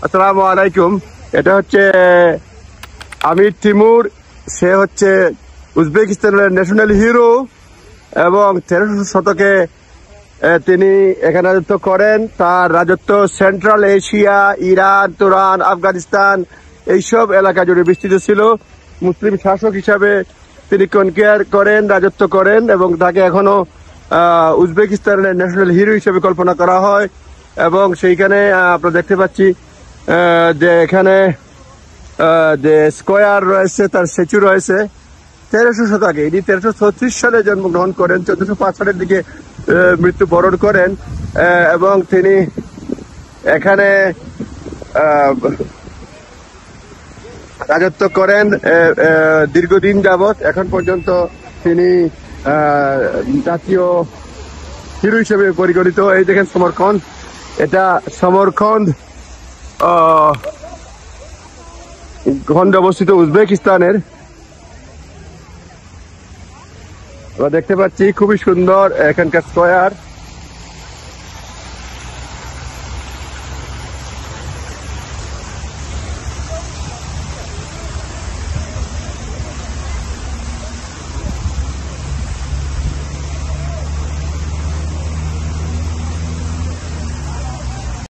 আসসালামু আলাইকুম। এটা হচ্ছে আমির তিমুর। সে হচ্ছে উজবেকিস্তানের ন্যাশনাল হিরো এবং 1300 শতকে তিনি এখানে রাজত্ব করেন। তার রাজত্ব central Asia, Iran, Turan, Afghanistan এইসব এলাকা জুড়ে বিস্তৃত ছিল। মুসলিম শাসক হিসাবে তিনি কনকেয়ার করেন, রাজত্ব করেন এবং তাকে এখনো উজবেকিস্তানের ন্যাশনাল হিরো হিসেবে কল্পনা করা হয়। এবং সেইখানে আমরা দেখতে পাচ্ছি যে এখানে যে স্কোয়ার রয়েছে, তার স্ট্যাচু রয়েছে। 1300 শতকে ইনি 1336 সালে জন্মগ্রহণ করেন, 1405 সালের দিকে মৃত্যুবরণ করেন এবং তিনি এখানে রাজত্ব করেন দীর্ঘদিন যাবৎ। এখন পর্যন্ত তিনি জাতীয় হিরো হিসেবে পরিগণিত। এই দেখেন সমরকন্দ, এটা সমরকন্দ খন্ডে অবস্থিত উজবেকিস্তানের। আমরা দেখতে পাচ্ছি খুবই সুন্দর এখানকার স্কয়ার।